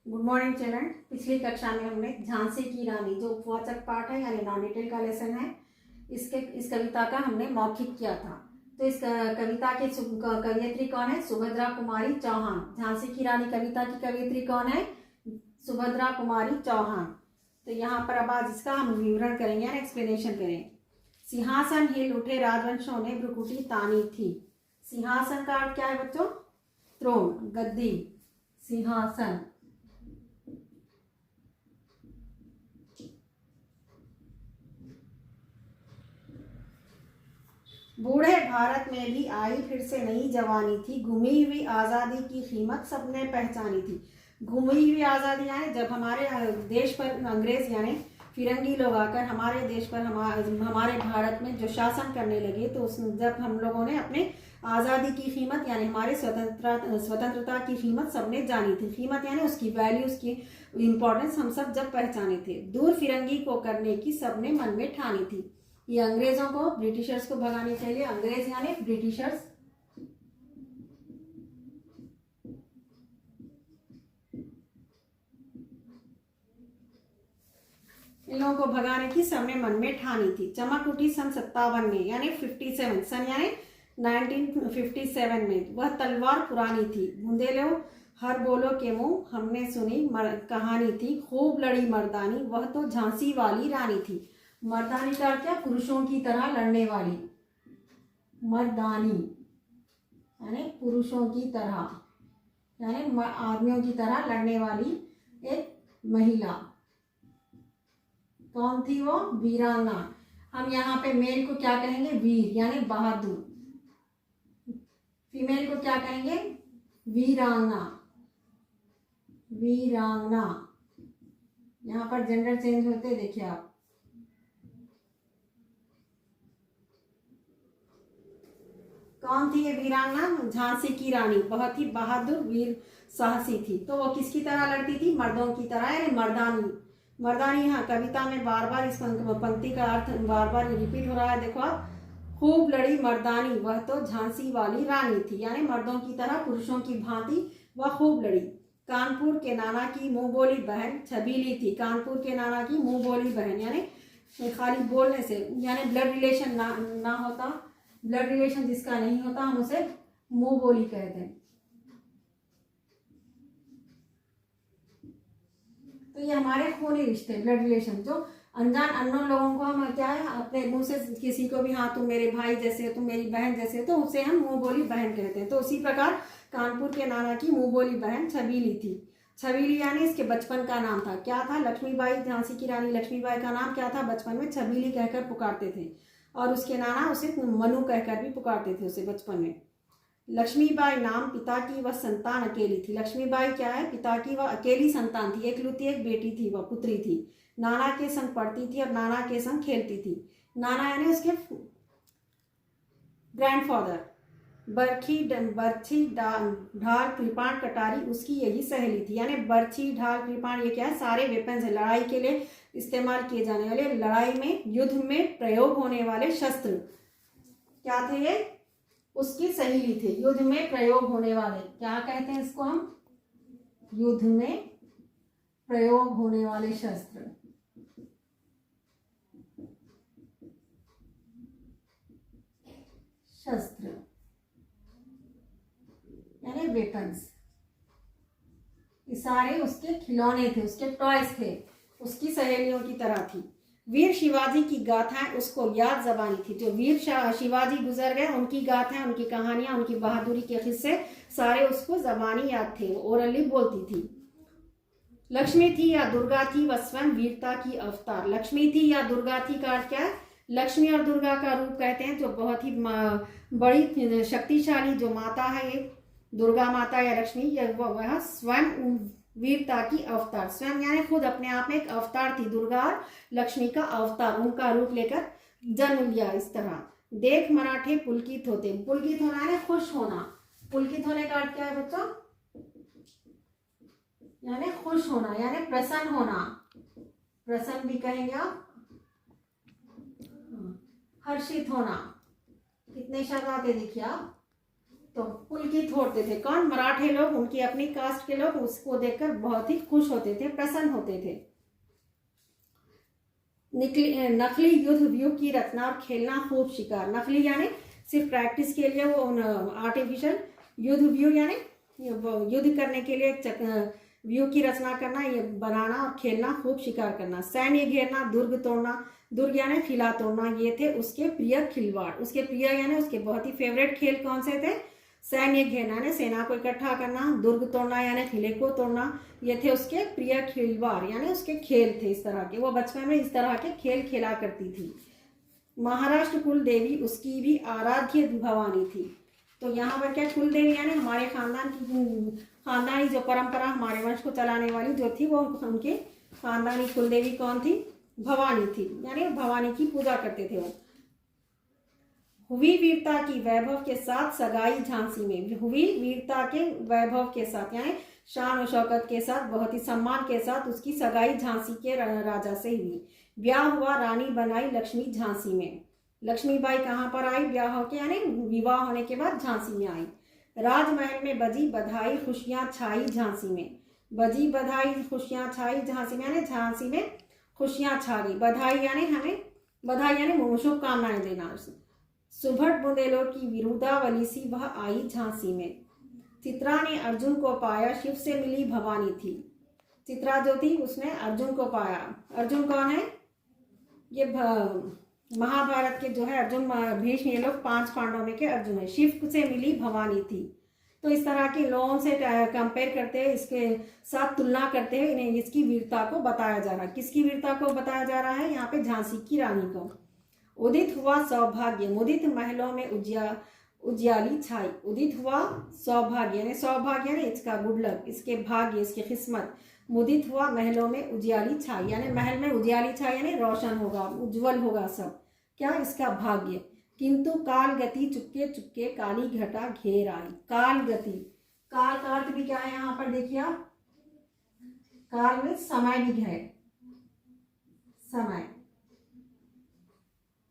Good morning children. पिछली कक्षा में हमने झांसी की रानी जो उपवाचक पाठ है यानी नॉन डिटेल का लेसन है, इस कविता का हमने मौखिक किया था। तो इस कविता की कवियत्री कौन है? सुभद्रा कुमारी चौहान। झांसी की रानी कविता की कवियत्री कौन है? सुभद्रा कुमारी चौहान। तो यहाँ पर अब आज इसका हम विवरण करेंगे यानी एक्सप्लेनेशन करेंगे। सिंहासन हिल उठे राजवंशों ने भ्रुकुटी तानी थी। सिंहासन का अर्थ क्या है बच्चों? थ्रोन, गद्दी, सिंहासन। बूढ़े भारत में भी आई फिर से नई जवानी थी, गुमी हुई आज़ादी की कीमत सबने पहचानी थी। गुमी हुई आज़ादी यानी जब हमारे देश पर अंग्रेज यानी फिरंगी लोग आकर हमारे देश पर हमारे भारत में जो शासन करने लगे, तो जब हम लोगों ने अपने आज़ादी की कीमत यानी हमारे स्वतंत्रता की कीमत सबने जानी थी। कीमत यानी उसकी वैल्यू, उसकी इम्पोर्टेंस हम सब जब पहचाने थे। दूर फिरंगी को करने की सबने मन में ठानी थी। ये अंग्रेजों को, ब्रिटिशर्स को भगाने के लिए, अंग्रेज यानी ब्रिटिशर्स, इन लोगों को भगाने की सबने मन में ठानी थी। चमक उठी सन 57 में यानी 57 सन यानी 1957 में। वह तलवार पुरानी थी, बूंदे लो हर बोलो के मुंह हमने सुनी कहानी थी। खूब लड़ी मर्दानी, वह तो झांसी वाली रानी थी। मर्दानी का क्या? पुरुषों की तरह लड़ने वाली। मर्दानी यानी पुरुषों की तरह यानी आदमियों की तरह लड़ने वाली एक महिला। कौन थी वो? वीरांगना। हम यहाँ पे मेल को क्या कहेंगे? वीर यानी बहादुर। फीमेल को क्या कहेंगे? वीरांगना। वीरांगना। यहाँ पर जेंडर चेंज होते देखिए आप। कौन थी ये वीरांगना? झांसी की रानी, बहुत ही बहादुर, वीर, साहसी थी। तो वो किसकी तरह लड़ती थी? मर्दों की तरह यानी मर्दानी। मर्दानी यहाँ कविता में बार बार इस पंक्ति का अर्थ बार बार रिपीट हो रहा है। देखो आप, खूब लड़ी मर्दानी, वह तो झांसी वाली रानी थी यानी मर्दों की तरह, पुरुषों की भांति वह खूब लड़ी। कानपुर के नाना की मुंह बोली बहन छबीली थी। कानपुर के नाना की मुंह बोली बहन यानी खाली बोलने से यानी ब्लड रिलेशन ना होता, ब्लड रिलेशन जिसका नहीं होता हम उसे मुंह बोली कहते हैं। तो ये हमारे खूनी रिश्ते, ब्लड रिलेशन, जो अनजान अननोन लोगों को हम क्या है अपने मुंह से किसी को भी, हाँ तुम मेरे भाई जैसे हो, तुम मेरी बहन जैसे हो, तो उसे हम मुंह बोली बहन कहते हैं। तो उसी प्रकार कानपुर के नाना की मुंह बोली बहन छबीली थी। छबीली यानी इसके बचपन का नाम था, क्या था? लक्ष्मीबाई, झांसी की रानी लक्ष्मीबाई का नाम क्या था? बचपन में छबीली कहकर पुकारते थे, और उसके नाना उसे मनु कहकर भी पुकारते थे उसे बचपन में। लक्ष्मीबाई नाम, पिता की वह संतान अकेली थी। लक्ष्मीबाई क्या है? पिता की वह अकेली संतान थी, एकलौती एक बेटी थी, वह पुत्री थी। नाना के संग पढ़ती थी और नाना के संग खेलती थी। नाना यानी उसके ग्रैंडफादर। बर्छी ढाल कृपाण कटारी उसकी यही सहेली थी। यानी बर्छी ढाल कृपाण ये क्या है? सारे वेपन्स है, लड़ाई के लिए इस्तेमाल किए जाने वाले, लड़ाई में युद्ध में प्रयोग होने वाले शस्त्र क्या थे? ये उसकी सहेली थे। युद्ध में प्रयोग होने वाले क्या कहते हैं इसको हम? युद्ध में प्रयोग होने वाले शस्त्र। शस्त्र यानी वेपन्स। ये सारे उसके खिलौने थे, उसके टॉयज थे, उसकी सहेलियों की तरह थी। वीर शिवाजी की गाथाएं उसको याद जबानी थी। जो वीर शिवाजी गुजर गए, उनकी गाथाएं, उनकी कहानियां, उनकी बहादुरी के किस्से सारे उसको जबानी याद थे, ओरली बोलती थी। लक्ष्मी थी या दुर्गा थी, वह स्वयं वीरता की अवतार। लक्ष्मी थी या दुर्गा थी का अर्थ क्या है? लक्ष्मी और दुर्गा का रूप कहते हैं जो बहुत ही बड़ी शक्तिशाली जो माता है, ये दुर्गा माता या लक्ष्मी, वह स्वयं वीरता की अवतार। स्वयं यानी खुद अपने आप में एक अवतार थी। दुर्गा और लक्ष्मी का अवतार, उनका रूप लेकर जन्म लिया इस तरह। देख मराठे पुलकित होते। पुलकित होना है खुश होना। पुलकित होने का अर्थ क्या है बच्चों? यानी खुश होना यानी प्रसन्न होना। प्रसन्न भी कहेंगे आप। हर्षित होना। कितने शब्द आते देखिए आप। तो पुलकित पुलकित होते थे। कौन? मराठे लोग, उनकी अपनी कास्ट के लोग उसको देखकर बहुत ही खुश होते थे, प्रसन्न होते थे। नकली युद्ध व्यूह की रचना और खेलना खूब शिकार। नकली यानी सिर्फ प्रैक्टिस के लिए, वो आर्टिफिशियल। युद्ध व्यूह यानी युद्ध करने के लिए व्यू की रचना करना, ये बनाना और खेलना, खूब शिकार करना। सैन्य घेरना, दुर्ग तोड़ना, दुर्ग यानी किला तोड़ना, ये थे उसके प्रिय खिलवाड़। उसके प्रिय यानी उसके बहुत ही फेवरेट खेल कौन से थे? सैन्य घेरना यानी सेना को इकट्ठा करना, दुर्ग तोड़ना यानी किले को तोड़ना, ये थे उसके प्रिय खिलवाड़ यानी उसके खेल थे इस तरह के। वो बचपन में इस तरह के खेल खेला करती थी। महाराष्ट्र कुल देवी उसकी भी आराध्य भवानी थी। तो यहाँ पर क्या, कुल देवी यानी हमारे खानदान की, खानदानी जो परंपरा हमारे वंश को चलाने वाली जो थी, वो उनके खानदानी कुल देवी कौन थी? भवानी थी, यानी भवानी की पूजा करते थे वो। हुई वीरता की वैभव के साथ सगाई झांसी में। हुई वीरता के वैभव के साथ यानी शान और शौकत के साथ, बहुत ही सम्मान के साथ उसकी सगाई झांसी के राजा से हुई। ब्याह हुआ, रानी बनाई लक्ष्मी झांसी में। लक्ष्मीबाई कहाँ पर आई? ब्याह होके यानी विवाह होने के बाद झांसी में आई। राजमहल में बजी बधाई खुशियां छाई झांसी में। बजी बधाई खुशियां छाई झांसी में यानी झांसी में खुशियां छा गई। बधाई यानी हमें, बधाई यानी शुभकामनाएं देना। सुभट बुंदेलों की विरुदावली सी वह आई झांसी में। चित्रा ने अर्जुन को पाया, शिव से मिली भवानी थी। चित्रा जो थी उसने अर्जुन को पाया। अर्जुन कौन है? ये महाभारत के जो है अर्जुन, भीष्म, ये लोग 5 पांडवों में के अर्जुन है। शिव से मिली भवानी थी। तो इस तरह के लोगों से कंपेयर करते हुए, इसके साथ तुलना करते हुए इन्हें इसकी वीरता को बताया जा रहा है। किसकी वीरता को बताया जा रहा है? यहाँ पे झांसी की रानी को। उदित हुआ सौभाग्य, मुदित महलों में उजियाली छाई। उदित हुआ सौभाग्य यानी सौभाग्य यानी इसका गुड लक, इसके भाग्य, इसकी किस्मत। मुदित हुआ महलों में उजियाली छाई यानी महल में उजियाली छाई यानी रोशन होगा, उज्जवल होगा सब, क्या? इसका भाग्य। किंतु काल गति चुपके चुपके काली घटा घेर आई। काल गति, काल का अर्थ भी क्या है यहाँ पर देखिए आप? काल में समय भी है, समय।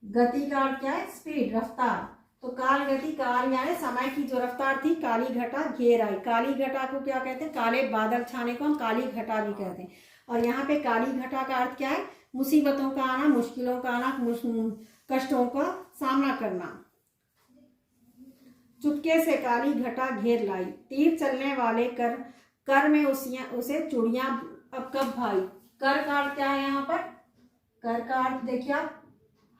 गति का अर्थ क्या है? स्पीड, रफ्तार। तो काल गति, काल यानी समय की जो रफ्तार थी, काली घटा घेर आई। काली घटा को क्या कहते हैं? काले बादल छाने को हम काली घटा भी कहते हैं। और यहाँ पे काली घटा का अर्थ क्या है? मुसीबतों का आना, मुश्किलों का आना, कष्टों का सामना करना। चुपके से काली घटा घेर लाई, तीर चलने वाले कर में उसे चूड़ियां अब कब भाई। कर का अर्थ क्या है यहाँ पर? कर का अर्थ देखिए आप,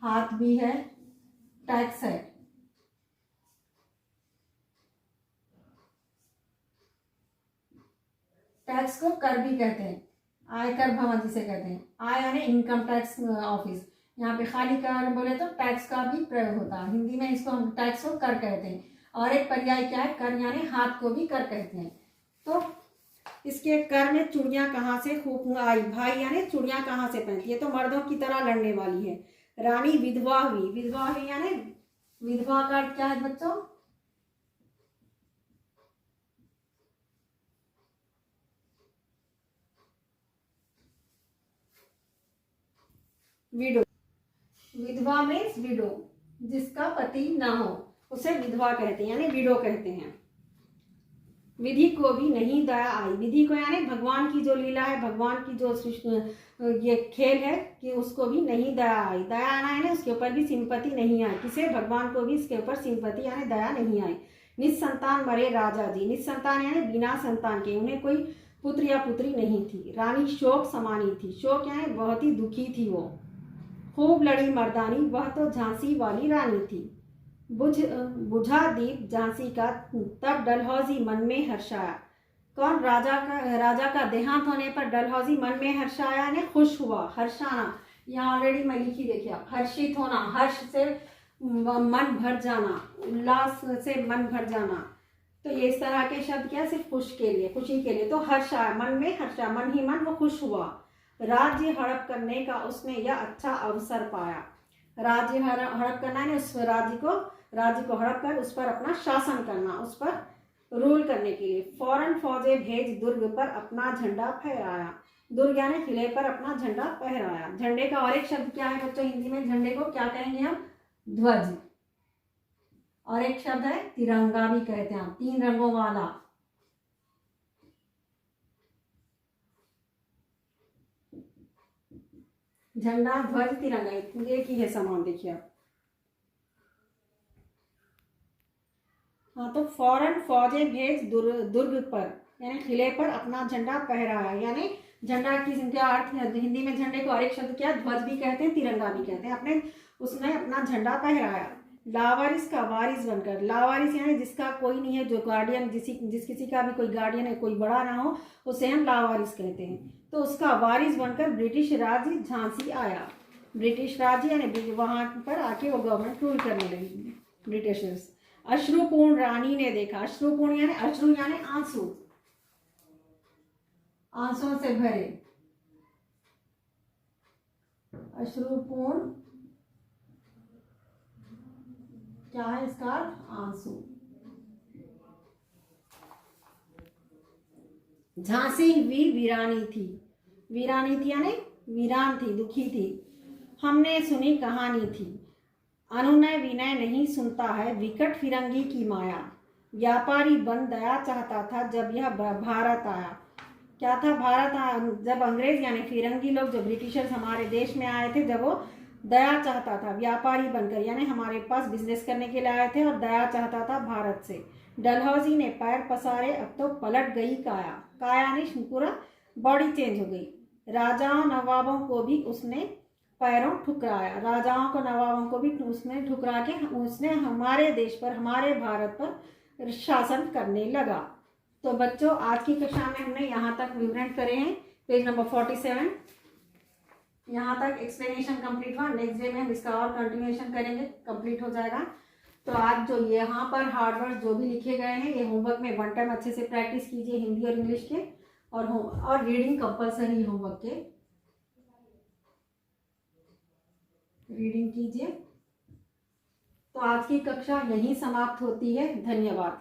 हाथ भी है, टैक्स है। टैक्स को कर भी कहते हैं, आयकर भवन जिसे कहते हैं। आय यानी इनकम टैक्स ऑफिस। यहाँ पे खाली कर बोले तो टैक्स का भी प्रयोग होता है। हिंदी में इसको हम टैक्स को कर कहते हैं। और एक पर्याय क्या है? कर यानी हाथ को भी कर कहते हैं। तो इसके कर में चूड़ियां कहाँ से खूब आई। भाई यानी चूड़ियां कहाँ से पहनती है? तो मर्दों की तरह लड़ने वाली है। रानी विधवा हुई, विधवा हुई यानी विधवा का अर्थ क्या है बच्चों? विडो। विधवा मीन्स विडो, जिसका पति ना हो उसे विधवा कहते हैं यानी विडो कहते हैं। विधि को भी नहीं दया आई। विधि को यानी भगवान की जो लीला है, भगवान की जो ये खेल है, कि उसको भी नहीं दया आई। दया आना है ना, उसके ऊपर भी सिंपति नहीं आई। किसे? भगवान को भी इसके ऊपर सिंपति यानी दया नहीं आई। निस्संतान मरे राजा जी। निस्संतान यानी बिना संतान के, उन्हें कोई पुत्र या पुत्री नहीं थी। रानी शोक समानी थी। शोक यानी बहुत ही दुखी थी वो। खूब लड़ी मर्दानी, वह तो झांसी वाली रानी थी। बुझा दीप झांसी का, तब डलहौजी मन में हर्षाया। कौन? राजा का देहांत होने पर डलहौजी मन में हर्षाया ने खुश हुआ। हर्षाना यहाँ ऑलरेडी मैं लिखी, देखिए आप, हर्षित होना, हर्ष से मन भर जाना, उल्लास से मन भर जाना। तो ये इस तरह के शब्द क्या? सिर्फ खुश के लिए, खुशी के लिए। तो हर्षाया, मन में हर्षा, मन ही मन वो खुश हुआ। राज्य हड़प करने का उसने यह अच्छा अवसर पाया। राज्य हड़प करना है, उस राज्य को हड़प कर उस पर अपना शासन करना, उस पर रूल करने के लिए। फौरन फौजें भेज दुर्ग पर अपना झंडा फहराया। दुर्ग यानी किले पर अपना झंडा फहराया। झंडे का और एक शब्द क्या है बच्चों हिंदी में? झंडे को क्या कहेंगे हम? ध्वज। और एक शब्द है तिरंगा भी कहते हैं, 3 रंगों वाला। झंडा, ध्वज, तिरंगा, एक ही है समान, देखिए आप। हाँ, तो फौरन फौजें भेज दुर्ग पर यानी किले पर अपना झंडा फहराया। यानी झंडा की क्या अर्थ है हिंदी में? झंडे को और एक शब्द क्या, ध्वज भी कहते हैं, तिरंगा भी कहते हैं। अपने उसने अपना झंडा फहराया। लावारिस का वारिस बनकर, लावारिस यानी जिसका कोई नहीं है, जो गार्डियन, जिस किसी का भी कोई गार्डियन है, कोई बड़ा ना हो, उसे हम लावारिस कहते हैं। तो उसका वारिस बनकर ब्रिटिश राज्य झांसी आया। ब्रिटिश राज्य यानी वहां पर आके वो गवर्नमेंट रूल करने लगी, ब्रिटिशर्स। अश्रुपूर्ण रानी ने देखा। अश्रुपूर्ण यानी, अश्रु यानी आंसू, आंसुओं से भरे। अश्रुपूर्ण क्या है इसका? आंसू। झांसी वीरानी थी। वीरानी थी यानी वीरान थी, दुखी थी। हमने सुनी कहानी थी, अनुनय विनय नहीं सुनता है, विकट फिरंगी की माया। व्यापारी बन दया चाहता था जब यह भारत आया। क्या था? भारत आया जब अंग्रेज यानी फिरंगी लोग, जो ब्रिटिशर्स हमारे देश में आए थे, जब वो दया चाहता था व्यापारी बनकर, यानी हमारे पास बिजनेस करने के लिए आए थे और दया चाहता था भारत से। डलहौजी ने पैर पसारे, अब तो पलट गई काया। काया यानी पूरा बॉडी चेंज हो गई। राजाओं नवाबों को भी उसने पैरों ठुकराया। राजाओं को नवाबों को भी उसने ठुकरा के उसने हमारे देश पर, हमारे भारत पर शासन करने लगा। तो बच्चों, आज की कक्षा में हमने यहाँ तक विवरण करे हैं, पेज नंबर 47। यहाँ तक एक्सप्लेनेशन कंप्लीट हुआ। नेक्स्ट डे में हम इसका और कंटिन्यूएशन करेंगे, कंप्लीट हो जाएगा। तो आज जो यहाँ पर हार्ड वर्ड जो भी लिखे गए हैं, ये होमवर्क में 1 टाइम अच्छे से प्रैक्टिस कीजिए, हिंदी और इंग्लिश के, और रीडिंग कंपल्सरी होमवर्क के, रीडिंग कीजिए। तो आज की कक्षा यहीं समाप्त होती है। धन्यवाद।